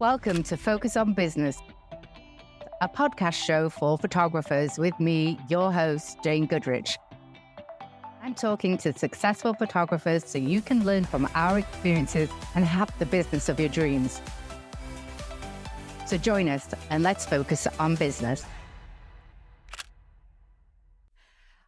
Welcome to Focus on Business, a podcast show for photographers with me, your host, Jane Goodrich. I'm talking to successful photographers so you can learn from our experiences and have the business of your dreams. So join us and let's focus on business.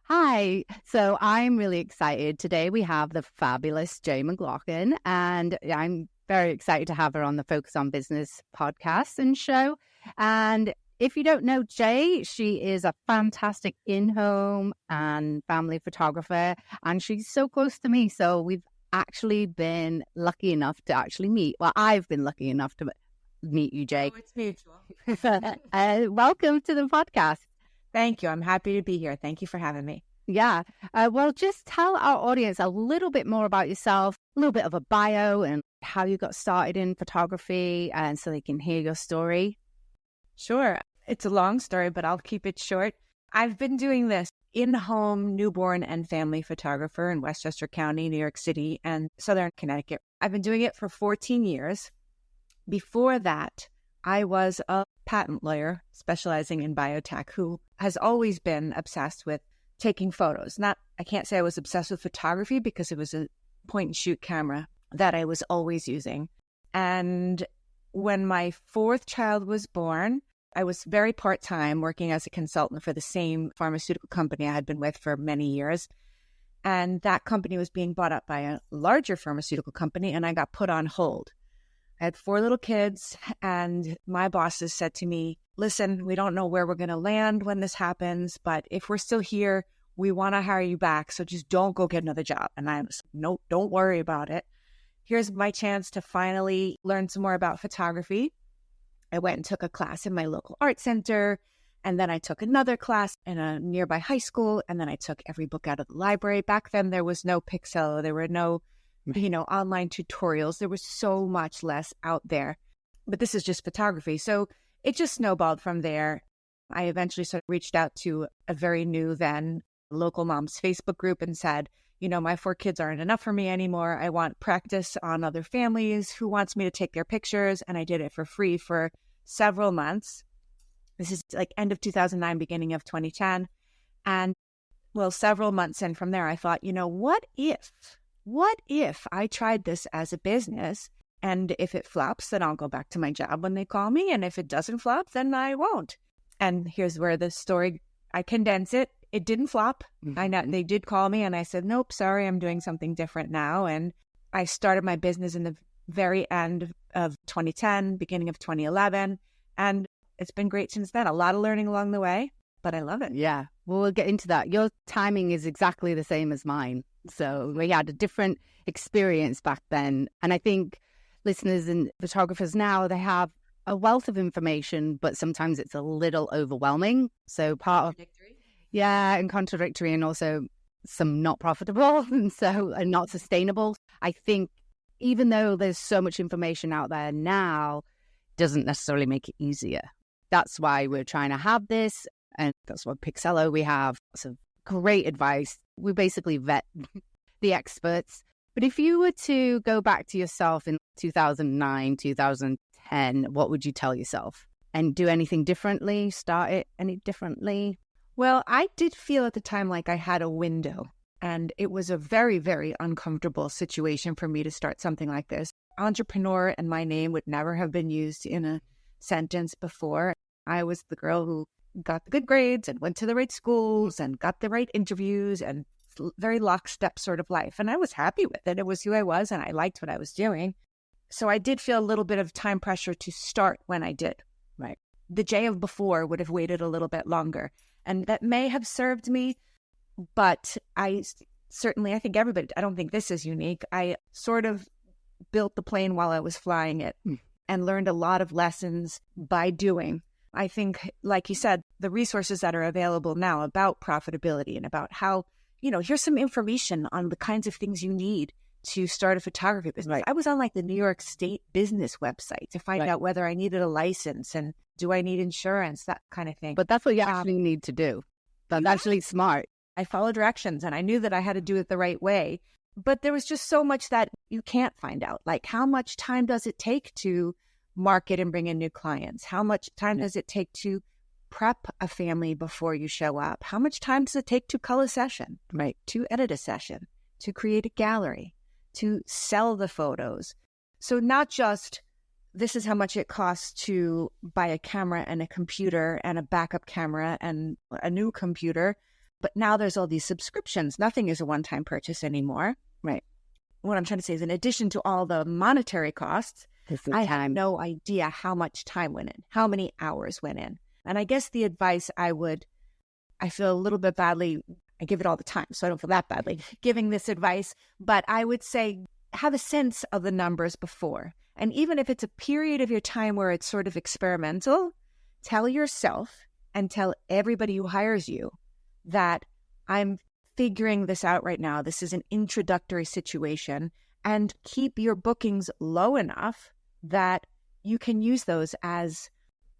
Hi, so I'm really excited. Today we have the fabulous Jaye McLaughlin, and I'm very excited to have her on the Focus on Business podcast and show. And if you don't know Jaye, she is a fantastic in-home and family photographer, and she's so close to me. So we've actually been lucky enough to actually meet. Well, I've been lucky enough to meet you, Jaye. Oh, it's mutual. Welcome to the podcast. Thank you. I'm happy to be here. Thank you for having me. Yeah. Well, just tell our audience a little bit more about yourself, a little bit of a bio and how you got started in photography, and so they can hear your story. Sure. It's a long story, but I'll keep it short. I've been doing this in-home newborn and family photographer in Westchester County, New York City, and Southern Connecticut. I've been doing it for 14 years. Before that, I was a patent lawyer specializing in biotech who has always been obsessed with taking photos. I can't say I was obsessed with photography because it was a point and shoot camera that I was always using. And when my fourth child was born, I was very part-time working as a consultant for the same pharmaceutical company I had been with for many years. And that company was being bought up by a larger pharmaceutical company, and I got put on hold. I had 4 little kids, and my bosses said to me, listen, we don't know where we're going to land when this happens, but if we're still here, we want to hire you back, so just don't go get another job. And I was, nope, don't worry about it. Here's my chance to finally learn some more about photography. I went and took a class in my local art center, and then I took another class in a nearby high school, and then I took every book out of the library. Back then, there was no Picsello. There were no online tutorials. There was so much less out there. But this is just photography. So it just snowballed from there. I eventually sort of reached out to a very new then local moms Facebook group and said, my 4 kids aren't enough for me anymore. I want practice on other families. Who wants me to take their pictures? And I did it for free for several months. This is like end of 2009, beginning of 2010. And several months in from there, I thought, what if I tried this as a business, and if it flops, then I'll go back to my job when they call me. And if it doesn't flop, then I won't. And here's where the story, I condense it. It didn't flop. Mm-hmm. I know they did call me and I said, nope, sorry, I'm doing something different now. And I started my business in the very end of 2010, beginning of 2011. And it's been great since then. A lot of learning along the way, but I love it. Yeah. Well, we'll get into that. Your timing is exactly the same as mine. So we had a different experience back then. And I think listeners and photographers now, they have a wealth of information, but sometimes it's a little overwhelming. So and contradictory, and also some not profitable and not sustainable. I think even though there's so much information out there now, doesn't necessarily make it easier. That's why we're trying to have this. And that's what Picsello we have. Some great advice. We basically vet the experts. But if you were to go back to yourself in 2009, 2010, what would you tell yourself? And do anything differently? Start it any differently? Well, I did feel at the time like I had a window, and it was a very, very uncomfortable situation for me to start something like this. Entrepreneur and my name would never have been used in a sentence before. I was the girl who got the good grades and went to the right schools and got the right interviews and very lockstep sort of life. And I was happy with it. It was who I was, and I liked what I was doing. So I did feel a little bit of time pressure to start when I did. Right. The Jaye of before would have waited a little bit longer. And that may have served me, but I think everybody, I don't think this is unique. I sort of built the plane while I was flying it and learned a lot of lessons by doing. I think, like you said, the resources that are available now about profitability and about how, here's some information on the kinds of things you need to start a photography business. Right. I was on the New York State business website to find out whether I needed a license and do I need insurance, that kind of thing. But that's what you actually need to do. That's actually smart. I followed directions and I knew that I had to do it the right way. But there was just so much that you can't find out. Like, how much time does it take to market and bring in new clients? How much time does it take to prep a family before you show up? How much time does it take to cull a session, right? To edit a session, to create a gallery, to sell the photos. So not just this is how much it costs to buy a camera and a computer and a backup camera and a new computer, but now there's all these subscriptions. Nothing is a one-time purchase anymore, right? What I'm trying to say is in addition to all the monetary costs, I had no idea how much time went in, how many hours went in. And I guess the advice I feel a little bit badly, I give it all the time, so I don't feel that badly giving this advice, but I would say have a sense of the numbers before. And even if it's a period of your time where it's sort of experimental, tell yourself and tell everybody who hires you that I'm figuring this out right now. This is an introductory situation, and keep your bookings low enough that you can use those as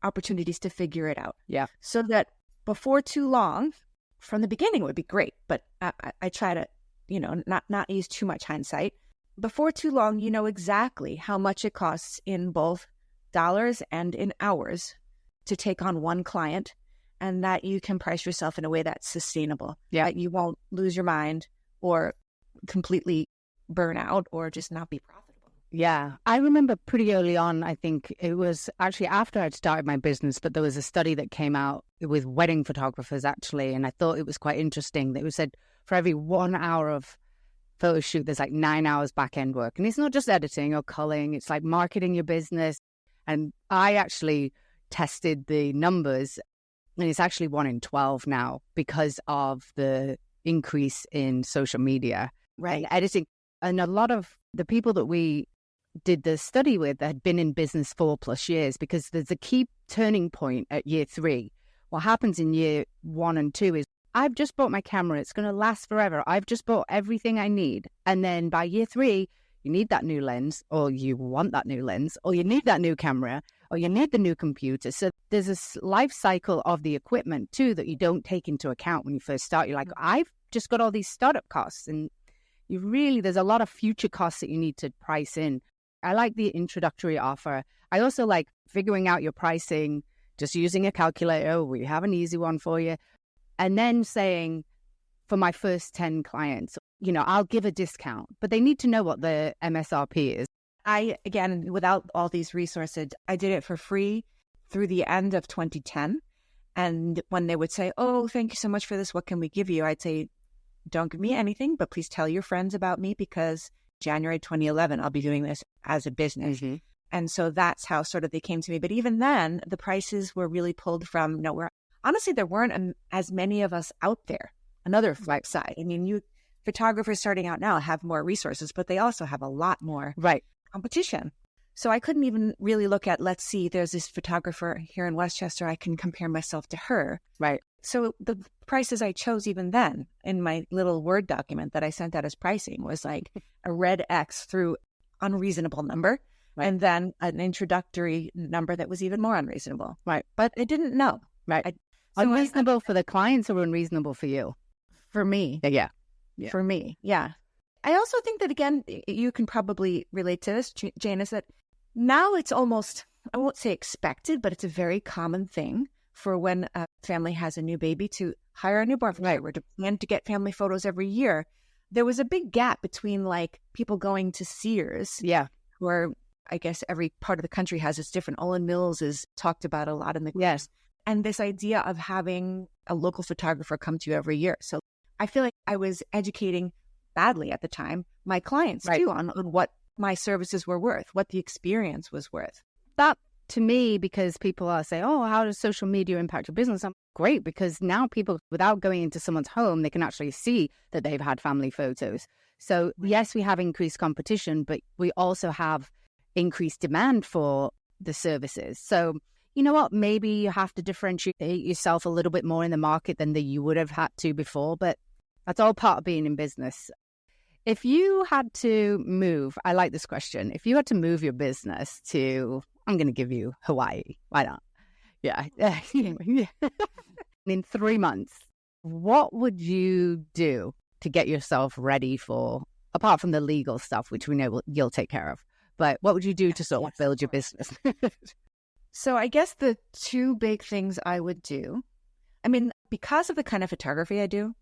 opportunities to figure it out. Yeah. So that before too long, from the beginning would be great, but I try to, not use too much hindsight. Before too long, you know exactly how much it costs in both dollars and in hours to take on one client, and that you can price yourself in a way that's sustainable. Yeah. That you won't lose your mind or completely burn out or just not be profitable. Yeah. I remember pretty early on, I think it was actually after I'd started my business, but there was a study that came out with wedding photographers actually, and I thought it was quite interesting that it said for every 1 hour of photo shoot, there's like 9 hours back end work. And it's not just editing or culling, it's like marketing your business. And I actually tested the numbers, and it's actually 1 in 12 now because of the increase in social media, right? Editing. And a lot of the people that we did the study with had been in business 4+ years, because there's a key turning point at year 3. What happens in year 1 and 2 is I've just bought my camera. It's going to last forever. I've just bought everything I need. And then by year 3, you need that new lens, or you want that new lens, or you need that new camera, or you need the new computer. So there's a life cycle of the equipment too that you don't take into account when you first start. You're like, I've just got all these startup costs, and there's a lot of future costs that you need to price in. I like the introductory offer. I also like figuring out your pricing, just using a calculator. We have an easy one for you. And then saying, for my first 10 clients, I'll give a discount, but they need to know what the MSRP is. Again, without all these resources, I did it for free through the end of 2010. And when they would say, oh, thank you so much for this, what can we give you? I'd say, don't give me anything, but please tell your friends about me, because January 2011, I'll be doing this as a business. Mm-hmm. And so that's how sort of they came to me. But even then, the prices were really pulled from nowhere. Honestly, there weren't as many of us out there. Another flip side. I mean, photographers starting out now have more resources, but they also have a lot more competition. So I couldn't even really look at, let's see, there's this photographer here in Westchester, I can compare myself to her. Right. So the prices I chose even then in my little Word document that I sent out as pricing was like a red X through unreasonable number. Right. And then an introductory number that was even more unreasonable. Right. But I didn't know. Right. Unreasonable for the clients or unreasonable for you? For me. Yeah. For me. Yeah. I also think that, again, you can probably relate to this, Jane, is that now it's almost, I won't say expected, but it's a very common thing for when a family has a new baby to hire a newborn photographer to plan to get family photos every year. There was a big gap between like people going to Sears, where I guess every part of the country has its different. Olin Mills is talked about a lot in the course. And this idea of having a local photographer come to you every year. So I feel like I was educating badly at the time my clients too on what my services were worth, what the experience was worth. That to me, because people are saying, oh, how does social media impact your business? I'm great, because now people, without going into someone's home, they can actually see that they've had family photos. So yes, we have increased competition, but we also have increased demand for the services. So you know what, maybe you have to differentiate yourself a little bit more in the market than that you would have had to before, but that's all part of being in business. If you had to move, I like this question, if you had to move your business to, I'm going to give you Hawaii, why not? Yeah. In 3 months, what would you do to get yourself ready for, apart from the legal stuff, which we know you'll take care of, but what would you do to sort of build your business? So I guess the two big things I would do, I mean, because of the kind of photography I do,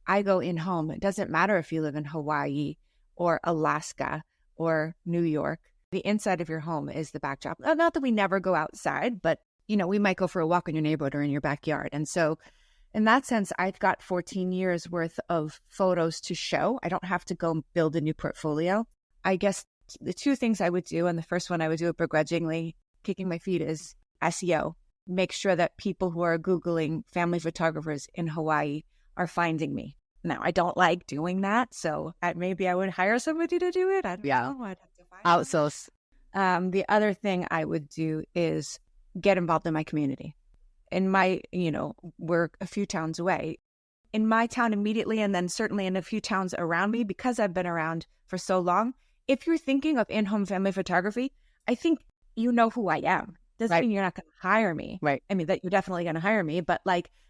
I go in home. It doesn't matter if you live in Hawaii or Alaska or New York. The inside of your home is the backdrop. Not that we never go outside, but, we might go for a walk in your neighborhood or in your backyard. And so in that sense, I've got 14 years worth of photos to show. I don't have to go build a new portfolio. I guess the two things I would do, and the first one I would do it begrudgingly, kicking my feet, is SEO. Make sure that people who are Googling family photographers in Hawaii are finding me. Now, I don't like doing that, so maybe I would hire somebody to do it. I don't know. I'd have to find Outsource. The other thing I would do is get involved in my community. In my, we're a few towns away. In my town immediately, and then certainly in a few towns around me, because I've been around for so long, if you're thinking of in-home family photography, I think you know who I am. Doesn't mean you're not going to hire me. Right. I mean, that you're definitely going to hire me. But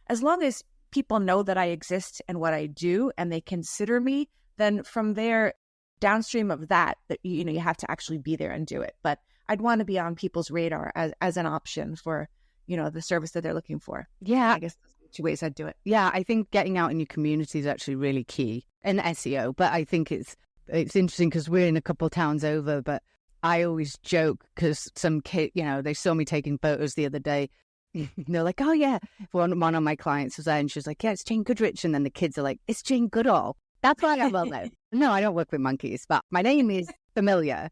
as long as people know that I exist and what I do and they consider me, then from there, downstream of that, you have to actually be there and do it. But I'd want to be on people's radar as an option for, the service that they're looking for. Yeah. I guess that's the two ways I'd do it. Yeah, I think getting out in your community is actually really key in SEO. But I think it's interesting because we're in a couple of towns over, but I always joke because some kid, they saw me taking photos the other day. They're like, oh, yeah. One of my clients was there and she was like, yeah, it's Jane Goodrich. And then the kids are like, it's Jane Goodall. That's why I'm well known. No, I don't work with monkeys, but my name is familiar.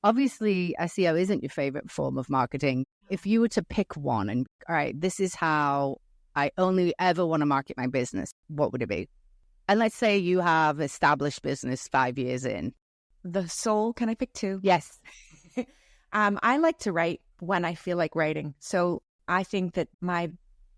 Obviously, SEO isn't your favorite form of marketing. If you were to pick one and, all right, this is how I only ever want to market my business, what would it be? And let's say you have established business 5 years in. The soul, can I pick two? Yes. I like to write when I feel like writing. So I think that my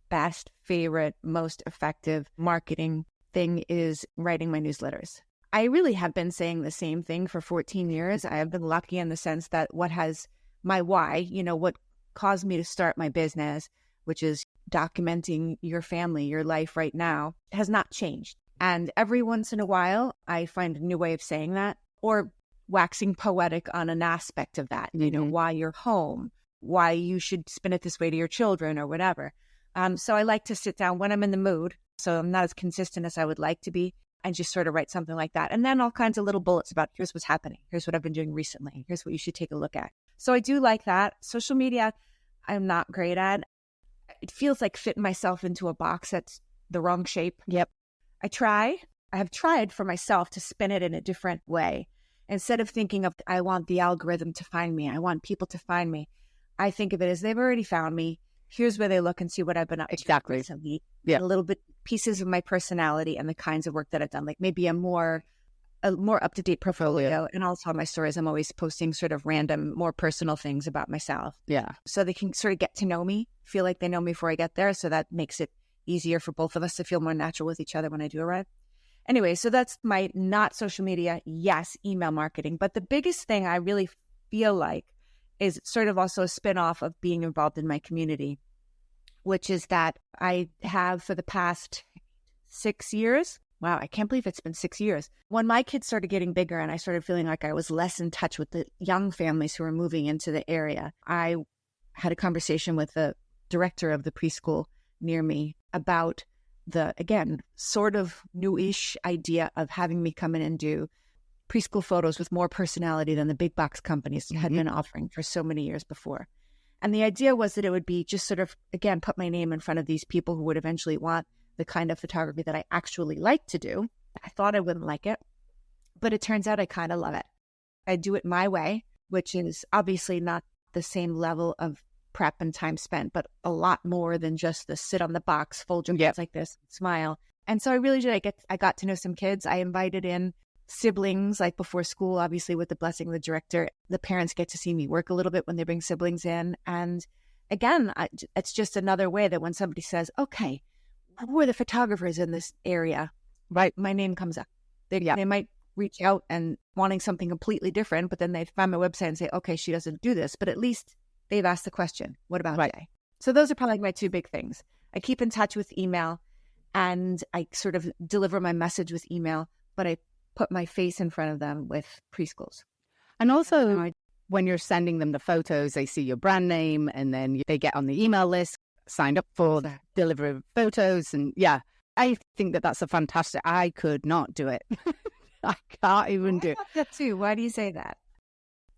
best, favorite, most effective marketing thing is writing my newsletters. I really have been saying the same thing for 14 years. I have been lucky in the sense that what has my why, what caused me to start my business, which is documenting your family, your life right now, has not changed. And every once in a while, I find a new way of saying that, or waxing poetic on an aspect of that, why you're home, why you should spin it this way to your children or whatever. So I like to sit down when I'm in the mood. So I'm not as consistent as I would like to be, and just sort of write something like that. And then all kinds of little bullets about here's what's happening. Here's what I've been doing recently. Here's what you should take a look at. So I do like that. Social media, I'm not great at. It feels like fitting myself into a box that's the wrong shape. Yep. I have tried for myself to spin it in a different way. Instead of thinking of, I want the algorithm to find me, I want people to find me, I think of it as they've already found me. Here's where they look and see what I've been up to recently. Yeah. A little bit pieces of my personality and the kinds of work that I've done, like maybe a more up-to-date portfolio. And also my stories, I'm always posting sort of random, more personal things about myself. Yeah. So they can sort of get to know me, feel like they know me before I get there. So that makes it easier for both of us to feel more natural with each other when I do arrive. Anyway, so that's my not social media, yes, email marketing. But the biggest thing I really feel like is sort of also a spin-off of being involved in my community, which is that I have for the past 6 years. Wow, I can't believe it's been 6 years. When my kids started getting bigger and I started feeling like I was less in touch with the young families who were moving into the area, I had a conversation with the director of the preschool near me about the, again, sort of new-ish idea of having me come in and do preschool photos with more personality than the big box companies had been offering for so many years before. And the idea was that it would be just sort of, again, put my name in front of these people who would eventually want the kind of photography that I actually like to do. I thought I wouldn't like it, but it turns out I kind of love it. I do it my way, which is obviously not the same level of prep and time spent, but a lot more than just the sit on the box, fold your hands like this, smile. And so I really did. I got to know some kids. I invited in siblings, like before school, obviously with the blessing of the director. The parents get to see me work a little bit when they bring siblings in. And again, it's just another way that when somebody says, okay, who are the photographers in this area? Right. My name comes up. They might reach out and wanting something completely different, but then they find my website and say, okay, she doesn't do this, but at least they've asked the question, what about Jay? So those are probably my two big things. I keep in touch with email and I sort of deliver my message with email, but I put my face in front of them with preschools. And also, when you're sending them the photos, they see your brand name and then they get on the email list, signed up for the delivery of photos. And yeah, I think that that's a fantastic, I could not do it. I can't even do it. I thought that too. Why do you say that?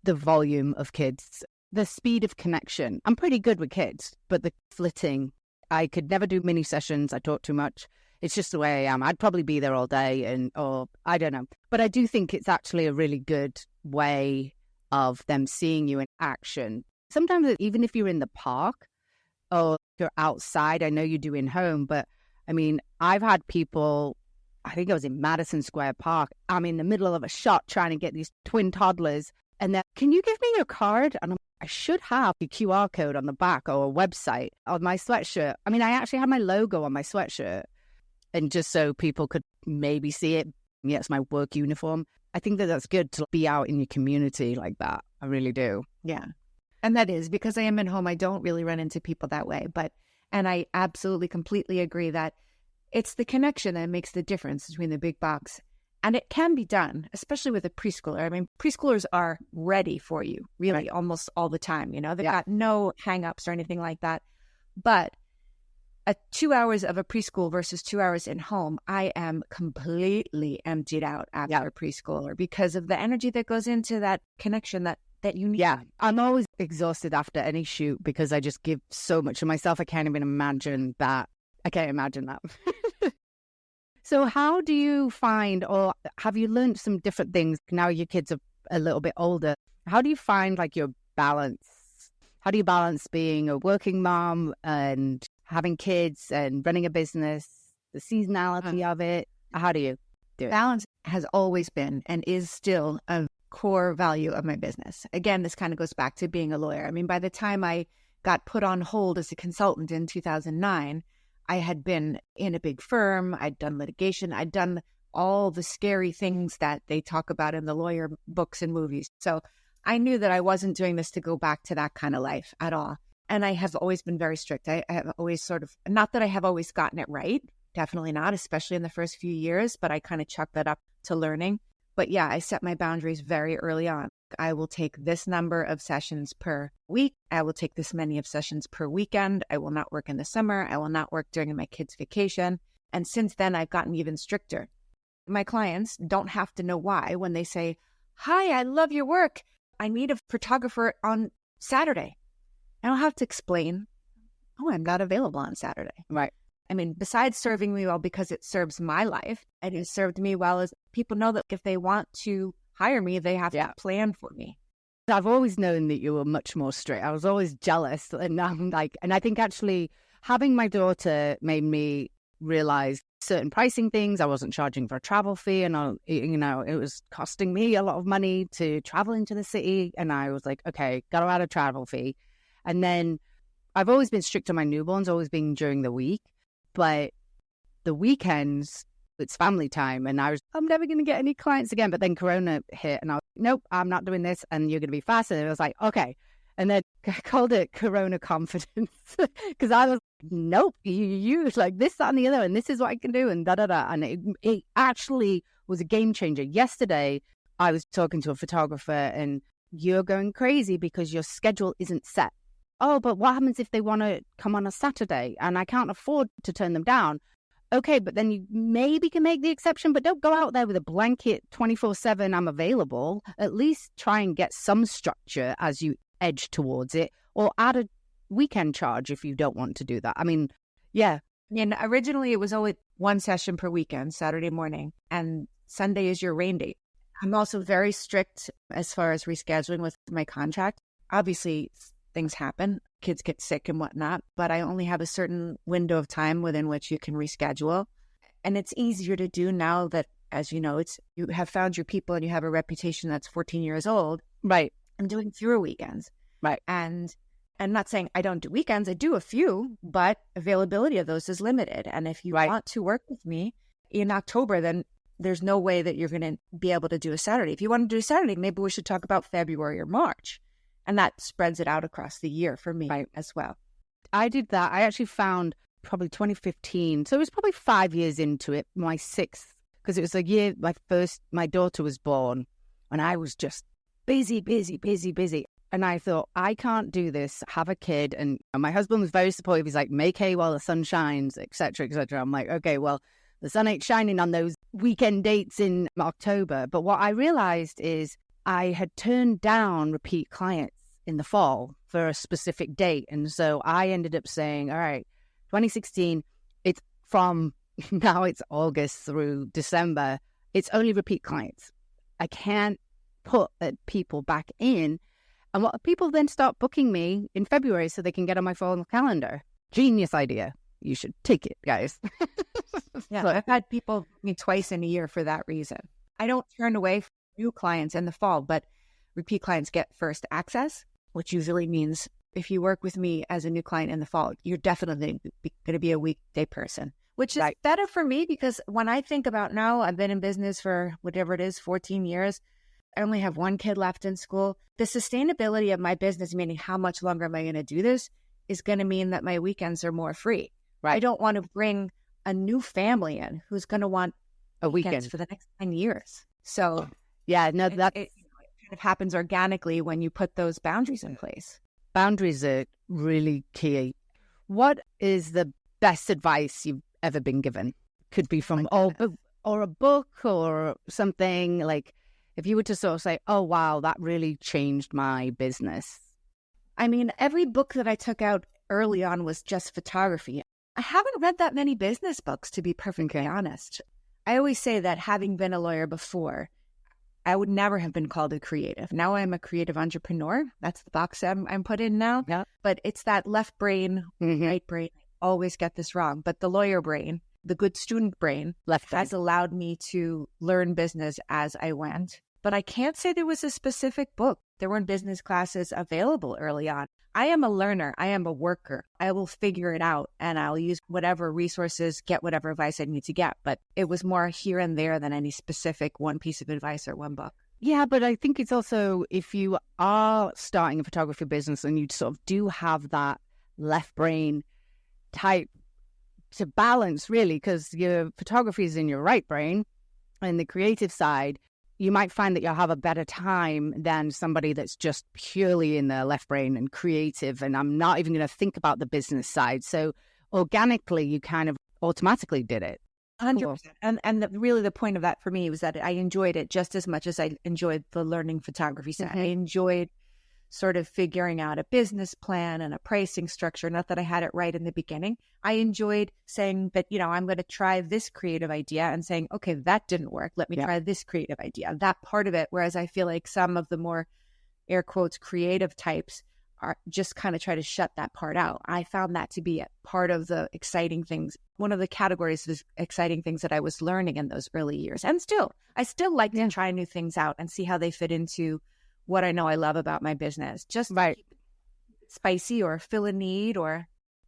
The volume of kids, the speed of connection. I'm pretty good with kids, but the flitting, I could never do mini sessions. I talk too much. It's just the way I am. I'd probably be there all day or I don't know. But I do think it's actually a really good way of them seeing you in action. Sometimes even if you're in the park or you're outside, I know you do in home, but I mean, I've had people, I think I was in Madison Square Park. I'm in the middle of a shot trying to get these twin toddlers. And then, can you give me your card? And I should have a QR code on the back or a website on my sweatshirt. I mean, I actually had my logo on my sweatshirt. And just so people could maybe see it. Yeah, it's my work uniform. I think that that's good to be out in your community like that. I really do. Yeah. And that is because I am at home. I don't really run into people that way. And I absolutely, completely agree that it's the connection that makes the difference between the big box. And it can be done, especially with a preschooler. I mean, preschoolers are ready for you, really, almost all the time. You know, they've got no hang-ups or anything like that. But 2 hours of a preschool versus 2 hours in home, I am completely emptied out after a preschooler because of the energy that goes into that connection that you need. Yeah, I'm always exhausted after any shoot because I just give so much of myself. I can't even imagine that. I can't imagine that. So how do you find, or have you learned some different things now your kids are a little bit older? How do you find like your balance? How do you balance being a working mom and having kids and running a business, the seasonality of it? How do you do it? Balance has always been and is still a core value of my business. Again, this kind of goes back to being a lawyer. I mean, by the time I got put on hold as a consultant in 2009, I had been in a big firm. I'd done litigation. I'd done all the scary things that they talk about in the lawyer books and movies. So I knew that I wasn't doing this to go back to that kind of life at all. And I have always been very strict. I have always not that I have always gotten it right, definitely not, especially in the first few years, but I kind of chalked that up to learning. But yeah, I set my boundaries very early on. I will take this number of sessions per week. I will take this many of sessions per weekend. I will not work in the summer. I will not work during my kids' vacation. And since then, I've gotten even stricter. My clients don't have to know why when they say, "Hi, I love your work. I need a photographer on Saturday." I don't have to explain, "Oh, I'm not available on Saturday." Right. I mean, besides serving me well because it serves my life, it has served me well as people know that if they want to hire me, they have to plan for me. I've always known that you were much more strict. I was always jealous. And I think actually having my daughter made me realize certain pricing things. I wasn't charging for a travel fee and it was costing me a lot of money to travel into the city. And I was like, okay, got to add a travel fee. And then I've always been strict on my newborns, always been during the week. But the weekends, it's family time. And I'm never going to get any clients again. But then Corona hit and I was like, nope, I'm not doing this. And you're going to be fast. And I was like, okay. And then I called it Corona confidence because I was, nope, you like this, that, and the other. And this is what I can do. And da-da-da. And it actually was a game changer. Yesterday, I was talking to a photographer and you're going crazy because your schedule isn't set. Oh, but what happens if they want to come on a Saturday and I can't afford to turn them down? Okay, but then you maybe can make the exception, but don't go out there with a blanket 24/7, I'm available. At least try and get some structure as you edge towards it, or add a weekend charge if you don't want to do that. I mean, yeah. And originally it was always one session per weekend, Saturday morning, and Sunday is your rain date. I'm also very strict as far as rescheduling with my contract. Obviously, things happen, kids get sick and whatnot, but I only have a certain window of time within which you can reschedule. And it's easier to do now that, as you know, you have found your people and you have a reputation that's 14 years old. Right. I'm doing fewer weekends. Right. And I'm not saying I don't do weekends. I do a few, but availability of those is limited. And if you want to work with me in October, then there's no way that you're going to be able to do a Saturday. If you want to do a Saturday, maybe we should talk about February or March. And that spreads it out across the year for me as well. I did that. I actually found probably 2015. So it was probably 5 years into it, my sixth, because it was a year my daughter was born and I was just busy, busy, busy, busy. And I thought, I can't do this, have a kid. And my husband was very supportive. He's like, make hay while the sun shines, et cetera, et cetera. I'm like, okay, well, the sun ain't shining on those weekend dates in October. But what I realized is I had turned down repeat clients in the fall for a specific date. And so I ended up saying, all right, 2016, it's from now it's August through December. It's only repeat clients. I can't put people back in. And what people then start booking me in February so they can get on my phone calendar. Genius idea. You should take it, guys. Yeah, I've had people book me twice in a year for that reason. I don't turn away new clients in the fall, but repeat clients get first access, which usually means if you work with me as a new client in the fall, you're definitely going to be a weekday person, which is better for me because when I think about now, I've been in business for whatever it is, 14 years. I only have one kid left in school. The sustainability of my business, meaning how much longer am I going to do this, is going to mean that my weekends are more free. Right. I don't want to bring a new family in who's going to want a weekend for the next 10 years. So yeah, no, it kind of happens organically when you put those boundaries in place. Boundaries are really key. What is the best advice you've ever been given? Could be from or a book or something like, if you were to sort of say, oh, wow, that really changed my business. I mean, every book that I took out early on was just photography. I haven't read that many business books, to be perfectly honest. I always say that having been a lawyer before, I would never have been called a creative. Now I'm a creative entrepreneur. That's the box I'm put in now. Yeah. But it's that left brain, right brain. I always get this wrong. But the lawyer brain, the good student brain, has allowed me to learn business as I went. But I can't say there was a specific book. There weren't business classes available early on. I am a learner. I am a worker. I will figure it out and I'll use whatever resources, get whatever advice I need to get. But it was more here and there than any specific one piece of advice or one book. Yeah, but I think it's also if you are starting a photography business and you sort of do have that left brain type to balance, really, because your photography is in your right brain and the creative side, you might find that you'll have a better time than somebody that's just purely in their left brain and creative. And I'm not even going to think about the business side. So organically, you kind of automatically did it. 100%. And really the point of that for me was that I enjoyed it just as much as I enjoyed the learning photography side. I enjoyed sort of figuring out a business plan and a pricing structure. Not that I had it right in the beginning. I enjoyed saying that, I'm going to try this creative idea and saying, okay, that didn't work. Let me try this creative idea. That part of it. Whereas I feel like some of the more air quotes creative types are just kind of try to shut that part out. I found that to be a part of the exciting things. One of the categories of exciting things that I was learning in those early years. And I still like to try new things out and see how they fit into what I know I love about my business. Just keep it spicy or fill a need. Or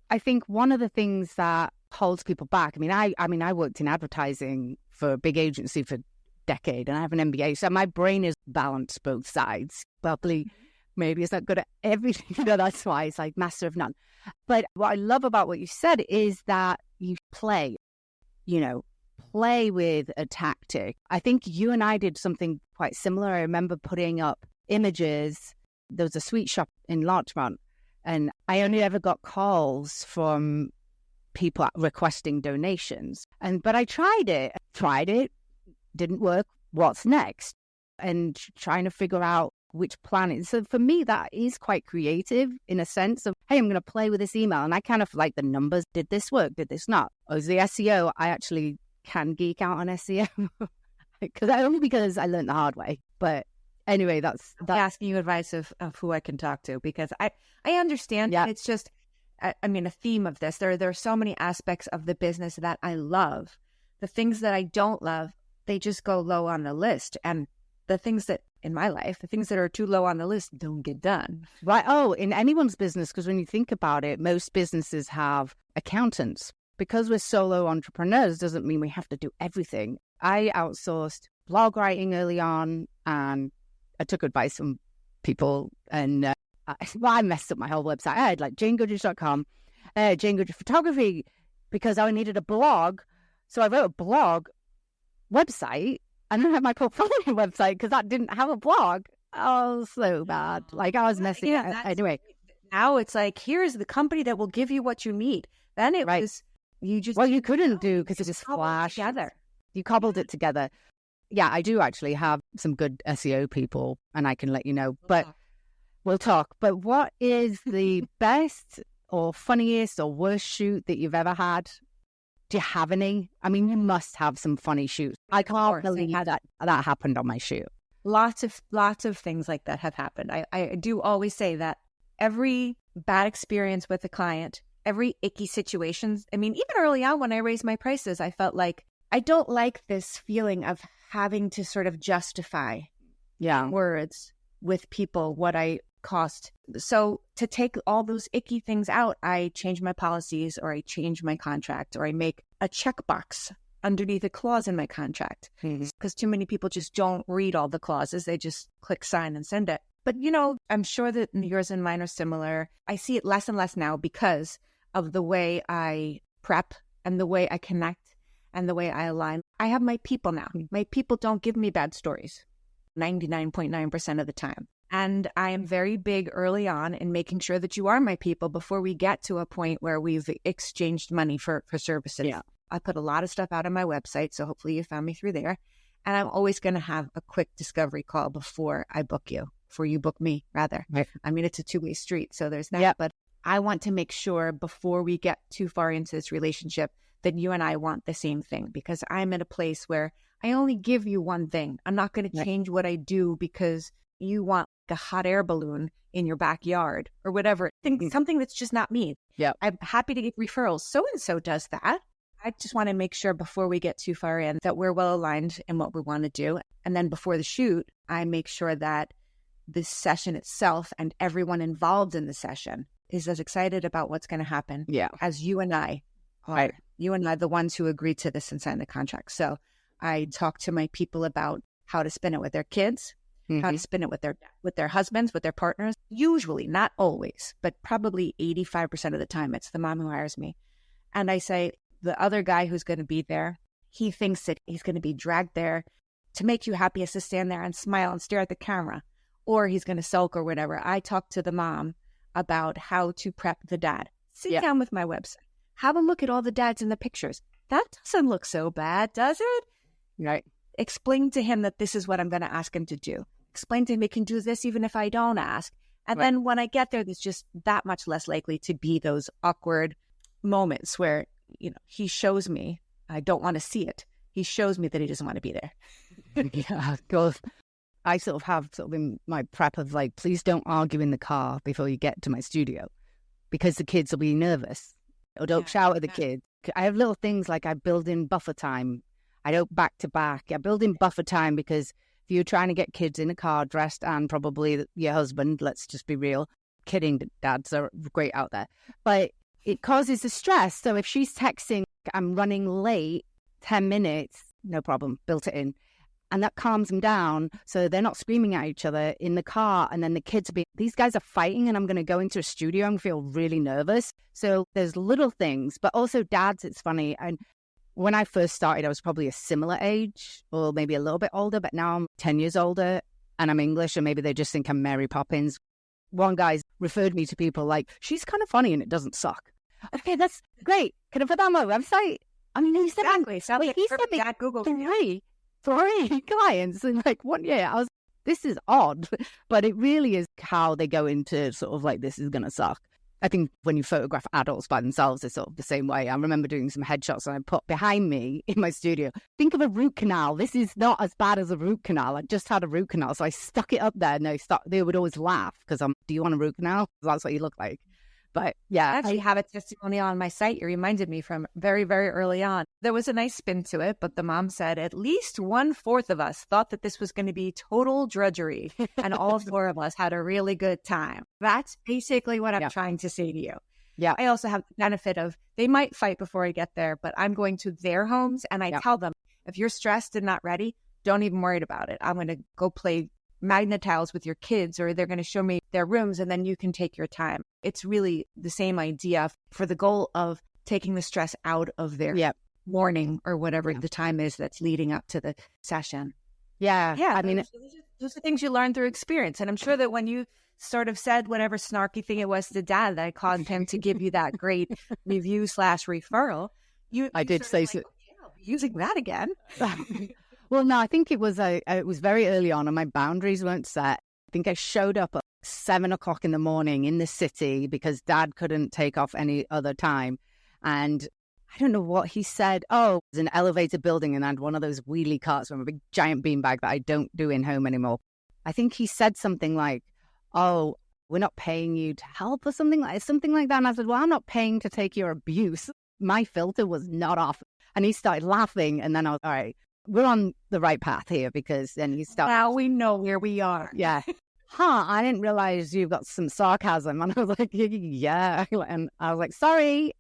I think one of the things that holds people back. I mean, I worked in advertising for a big agency for a decade, and I have an MBA, so my brain is balanced both sides. Probably, maybe it's not good at everything. That's why it's like master of none. But what I love about what you said is that you play with a tactic. I think you and I did something quite similar. I remember putting up images. There was a sweet shop in Larchmont, and I only ever got calls from people requesting donations. But I tried it, didn't work. What's next? And trying to figure out which planet. So for me, that is quite creative in a sense of, hey, I'm going to play with this email. And I kind of like the numbers. Did this work? Did this not? Oh, is the SEO? I actually can geek out on SEO because I learned the hard way. But anyway, that's asking you advice of who I can talk to, because I understand. Yeah. It's just, a theme of this. There are so many aspects of the business that I love. The things that I don't love, they just go low on the list. And the things that in my life, the things that are too low on the list don't get done. Right. Oh, in anyone's business, because when you think about it, most businesses have accountants. Because we're solo entrepreneurs doesn't mean we have to do everything. I outsourced blog writing early on, and I took advice from people, and I messed up my whole website. I had like JaneGoodrich.com, Jane Goodrich Photography, because I needed a blog. So I wrote a blog website, and then I had my portfolio website because that didn't have a blog. Oh, so bad. Like I was messing. Yeah, Anyway, now it's like, here's the company that will give you what you need. Then it was, you just... Well, you couldn't do because it was flash. Together. You cobbled it together. Yeah, I do actually have some good SEO people and I can let you know, but we'll talk. But what is the best or funniest or worst shoot that you've ever had? Do you have any? I mean, you must have some funny shoots. I can't believe that happened on my shoot. Lots of things like that have happened. I do always say that every bad experience with a client, every icky situation, I mean, even early on when I raised my prices, I felt like I don't like this feeling of having to sort of justify words with people what I cost. So to take all those icky things out, I change my policies or I change my contract or I make a checkbox underneath a clause in my contract because too many people just don't read all the clauses. They just click sign and send it. But, you know, I'm sure that yours and mine are similar. I see it less and less now because of the way I prep and the way I connect and the way I align. I have my people now. My people don't give me bad stories 99.9% of the time. And I am very big early on in making sure that you are my people before we get to a point where we've exchanged money for services. Yeah. I put a lot of stuff out on my website, so hopefully you found me through there. And I'm always going to have a quick discovery call before I book you, before you book me, rather. Right. I mean, it's a two-way street, so there's that. Yeah. But I want to make sure before we get too far into this relationship that you and I want the same thing, because I'm at a place where I only give you one thing. I'm not going to change what I do because you want a hot air balloon in your backyard or whatever. Something that's just not me. Yeah. I'm happy to get referrals. So-and-so does that. I just want to make sure before we get too far in that we're well aligned in what we want to do. And then before the shoot, I make sure that this session itself and everyone involved in the session is as excited about what's going to happen as you and I are. Right. You and I, the ones who agreed to this and signed the contract. So I talk to my people about how to spin it with their kids, how to spin it with their husbands, with their partners. Usually, not always, but probably 85% of the time, it's the mom who hires me. And I say, the other guy who's going to be there, he thinks that he's going to be dragged there to make you happy, has to stand there and smile and stare at the camera, or he's going to sulk or whatever. I talk to the mom about how to prep the dad. Sit down with my website. Have a look at all the dads in the pictures. That doesn't look so bad, does it? Right. Explain to him that this is what I'm going to ask him to do. Explain to him he can do this even if I don't ask. And then when I get there, there's just that much less likely to be those awkward moments where, you know, he shows me, I don't want to see it. He shows me that he doesn't want to be there. Yeah, God. I sort of have in my prep of like, please don't argue in the car before you get to my studio because the kids will be nervous. Or don't shout at the kids. I have little things like I build in buffer time. I don't back to back. I build in buffer time because if you're trying to get kids in a car dressed and probably your husband, let's just be real, kidding, dads are great out there. But it causes a stress. So if she's texting, I'm running late, 10 minutes, no problem, built it in. And that calms them down so they're not screaming at each other in the car. And then the kids will be, these guys are fighting and I'm going to go into a studio and feel really nervous. So there's little things, but also dads, it's funny. And when I first started, I was probably a similar age or maybe a little bit older, but now I'm 10 years older and I'm English and maybe they just think I'm Mary Poppins. One guy's referred me to people like, she's kind of funny and it doesn't suck. Okay, that's great. Can I put that on my website? I mean, he said, exactly. He said me Google three clients in like 1 year. I was, this is odd, but it really is how they go into sort of like, this is going to suck. I think when you photograph adults by themselves, it's sort of the same way. I remember doing some headshots and I put behind me in my studio, think of a root canal. This is not as bad as a root canal. I just had a root canal. So I stuck it up there and they would always laugh because do you want a root canal? That's what you look like. But yeah, I actually have a testimonial on my site. You reminded me from very, very early on. There was a nice spin to it, but the mom said at least 1/4 of us thought that this was going to be total drudgery and all 4 of us had a really good time. That's basically what I'm trying to say to you. Yeah. I also have the benefit of they might fight before I get there, but I'm going to their homes and I tell them, if you're stressed and not ready, don't even worry about it. I'm going to go play magnet tiles with your kids, or they're going to show me their rooms and then you can take your time. It's really the same idea for the goal of taking the stress out of their morning or whatever the time is that's leading up to the session. Yeah. Yeah. I mean, those are things you learn through experience. And I'm sure that when you sort of said whatever snarky thing it was to Dad that caused him to give you that great review/referral, I did say so. Okay, I'll be using that again. Well, no, I think it was very early on and my boundaries weren't set. I think I showed up at 7:00 in the morning in the city because Dad couldn't take off any other time. And I don't know what he said. Oh, it was an elevator building and I had one of those wheelie carts from a big giant beanbag that I don't do in home anymore. I think he said something like, oh, we're not paying you to help or something like that. And I said, well, I'm not paying to take your abuse. My filter was not off. And he started laughing. And then I was, all right, we're on the right path here because then he started. Now we know where we are. Yeah. I didn't realize you've got some sarcasm. And I was like, yeah. And I was like, sorry,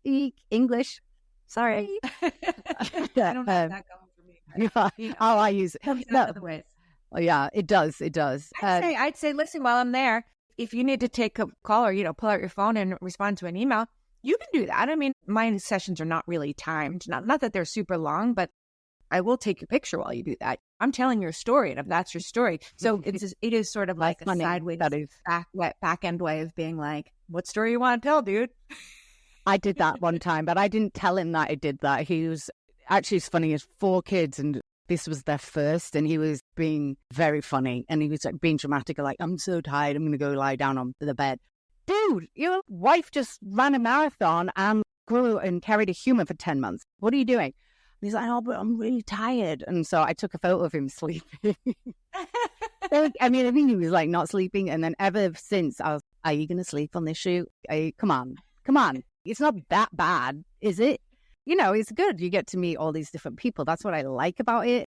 English. Sorry. I don't have that going for me. Yeah. Oh, I use it. Other ways. Oh, yeah, it does. It does. I'd say, listen, while I'm there, if you need to take a call or, pull out your phone and respond to an email, you can do that. I mean, my sessions are not really timed. Not that they're super long, but I will take your picture while you do that. I'm telling your story, and if that's your story. So it is sort of like a sideways back end way of being like, what story you want to tell, dude? I did that one time, but I didn't tell him that I did that. He was actually, it's funny, he has 4 kids and this was their first, and he was being very funny and he was like being dramatic, like, I'm so tired, I'm going to go lie down on the bed. Dude, your wife just ran a marathon and grew and carried a human for 10 months. What are you doing? And he's like, oh, but I'm really tired. And so I took a photo of him sleeping. I think he was like not sleeping. And then ever since I was, are you going to sleep on this shoot? Come on. It's not that bad, is it? It's good. You get to meet all these different people. That's what I like about it.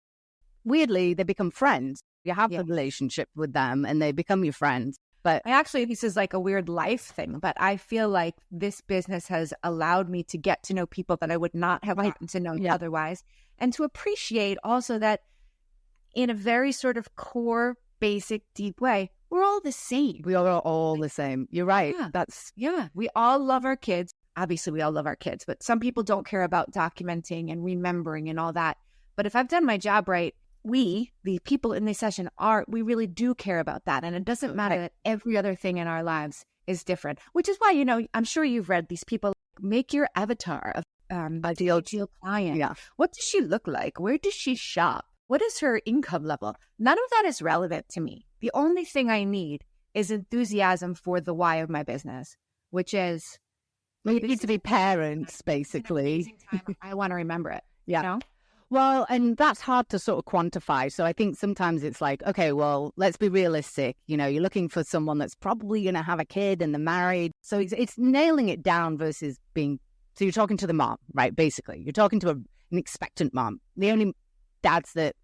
Weirdly, they become friends. You have a relationship with them and they become your friends. But this is like a weird life thing, but I feel like this business has allowed me to get to know people that I would not have gotten to know otherwise, and to appreciate also that in a very sort of core, basic, deep way, we're all the same. We are all the same. You're right. We all love our kids. Obviously, we all love our kids, but some people don't care about documenting and remembering and all that. But if I've done my job right, we, the people in this session, we really do care about that. And it doesn't matter that every other thing in our lives is different, which is why, I'm sure you've read these people make your avatar of ideal client. Yeah. What does she look like? Where does she shop? What is her income level? None of that is relevant to me. The only thing I need is enthusiasm for the why of my business, which is we need to be parents, basically. I want to remember it. Yeah. Well, and that's hard to sort of quantify. So I think sometimes it's like, okay, well, let's be realistic. You're looking for someone that's probably going to have a kid and they're married. So it's nailing it down versus so you're talking to the mom, right? Basically, you're talking to an expectant mom. The only dads that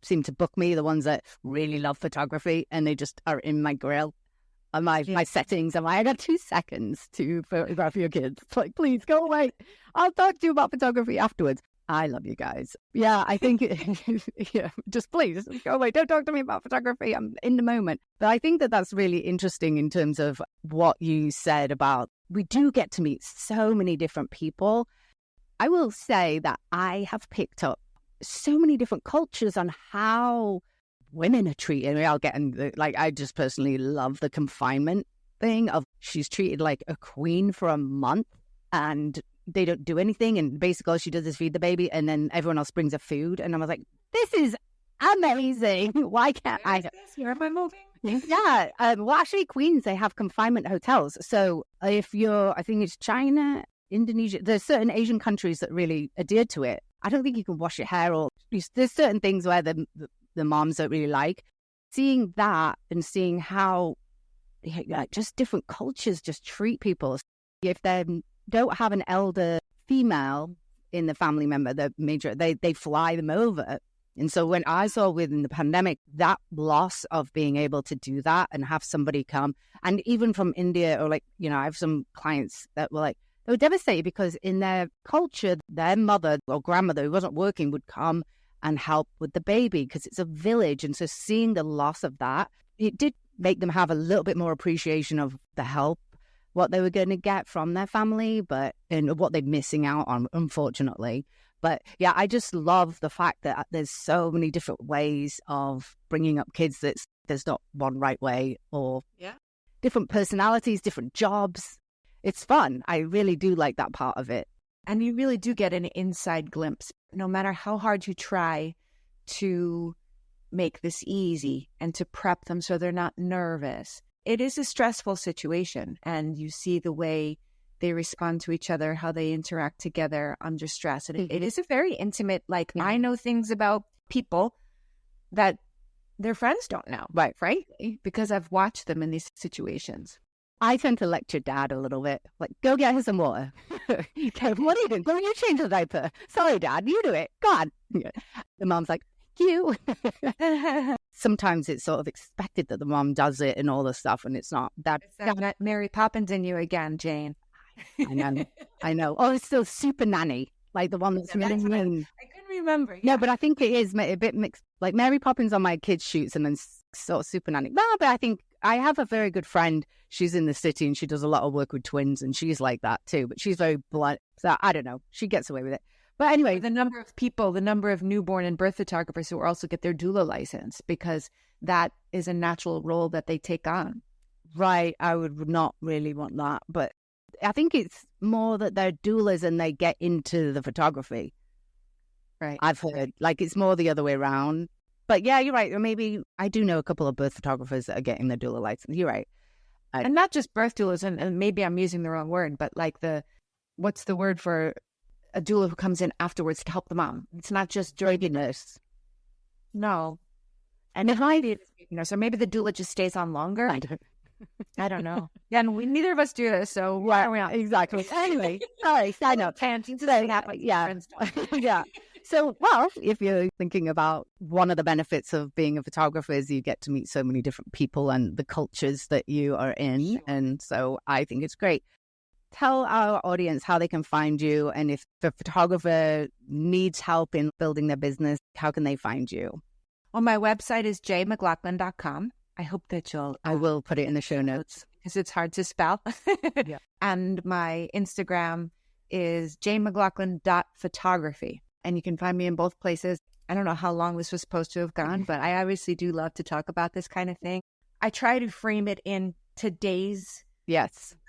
seem to book me, the ones that really love photography and they just are in my grill. My settings. I'm like, I got 2 seconds to photograph your kids. It's like, please go away. I'll talk to you about photography afterwards. I love you guys. Yeah, I think, just please go away. Don't talk to me about photography. I'm in the moment. But I think that that's really interesting in terms of what you said about we do get to meet so many different people. I will say that I have picked up so many different cultures on how women are treated. I'll get in, I just personally love the confinement thing of she's treated like a queen for a month and they don't do anything, and basically all she does is feed the baby, and then everyone else brings her food. And I was like, this is amazing. Why can't Where am I moving? Yeah. Well, actually, Queens, they have confinement hotels. So if I think it's China, Indonesia, there's certain Asian countries that really adhere to it. I don't think you can wash your hair, or there's certain things where the moms don't really like. Seeing that and seeing how just different cultures just treat people. If they don't have an elder female in the family member, they fly them over. And so when I saw within the pandemic, that loss of being able to do that and have somebody come, and even from India, or I have some clients that were they were devastated because in their culture, their mother or grandmother who wasn't working would come and help with the baby because it's a village. And so seeing the loss of that, it did make them have a little bit more appreciation of the help what they were going to get from their family, and what they're missing out on, unfortunately. But yeah, I just love the fact that there's so many different ways of bringing up kids. There's not one right way, or different personalities, different jobs. It's fun. I really do like that part of it. And you really do get an inside glimpse, no matter how hard you try to make this easy and to prep them so they're not nervous. It is a stressful situation, and you see the way they respond to each other, how they interact together under stress. And it is a very intimate, I know things about people that their friends don't know, right? Frankly, because I've watched them in these situations. I tend to lecture Dad a little bit, like, go get her some water. Okay, what are you doing? Go you change the diaper. Sorry, Dad, you do it. Go on. The mom's like, you. Sometimes it's sort of expected that the mom does it and all this stuff, and it's not. That Mary Poppins in you again, Jane. I know. Oh, it's still Super Nanny, like the one that's really mean. I couldn't remember. Yeah. No, but I think it is a bit mixed. Like Mary Poppins on my kids' shoots, and then sort of Super Nanny. No, but I think I have a very good friend. She's in the city, and she does a lot of work with twins, and she's like that too. But she's very blunt. So I don't know. She gets away with it. But anyway, the number of newborn and birth photographers who also get their doula license, because that is a natural role that they take on. Right. I would not really want that, but I think it's more that they're doulas and they get into the photography. Right. I've heard it's more the other way around. But yeah, you're right. Or maybe I do know a couple of birth photographers that are getting their doula license. You're right. And not just birth doulas, and maybe I'm using the wrong word, but what's the word for a doula who comes in afterwards to help the mom? It's not just during nurse. No. And it might be nurse, or maybe the doula just stays on longer. I don't know. Yeah, and neither of us do this, so why are we not? Exactly. Anyway, sorry, side note. Yeah. Yeah. So, well, if you're thinking about one of the benefits of being a photographer is you get to meet so many different people and the cultures that you are in. Sure. And so I think it's great. Tell our audience how they can find you, and if the photographer needs help in building their business, how can they find you? Well, my website is jaymclaughlin.com. I hope that I will put it in the show notes, because it's hard to spell. Yeah. And my Instagram is jaymclaughlin.photography. And you can find me in both places. I don't know how long this was supposed to have gone, but I obviously do love to talk about this kind of thing. I try to frame it in today's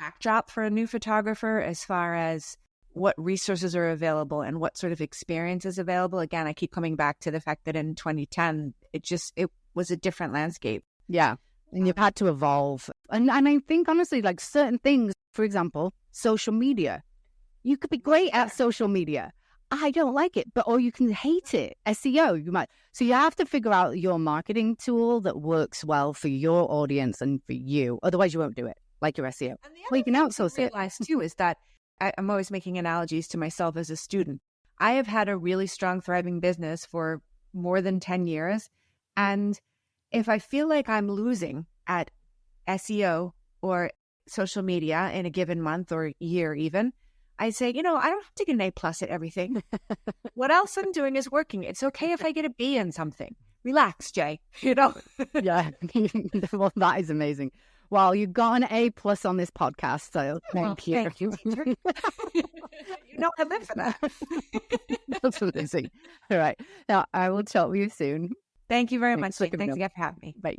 backdrop for a new photographer, as far as what resources are available and what sort of experience is available. Again, I keep coming back to the fact that in 2010, it was a different landscape. Yeah. And you've had to evolve. And I think, honestly, certain things, for example, social media. You could be great at social media. I don't like it, or you can hate it. SEO, you might. So you have to figure out your marketing tool that works well for your audience and for you. Otherwise, you won't do it, like your SEO. Well, you can outsource it. Realize too is that I'm always making analogies to myself as a student. I have had a really strong, thriving business for more than 10 years. And if I feel like I'm losing at SEO or social media in a given month or year even, I say, I don't have to get an A+ at everything. What else I'm doing is working. It's okay if I get a B in something. Relax, Jay. Yeah. Well, that is amazing. Well, you got an A+ on this podcast, so thank you. Thank you. I live for that. That's amazing. All right. Now, I will talk with you soon. Thank you very much. Thanks again for having me. Bye.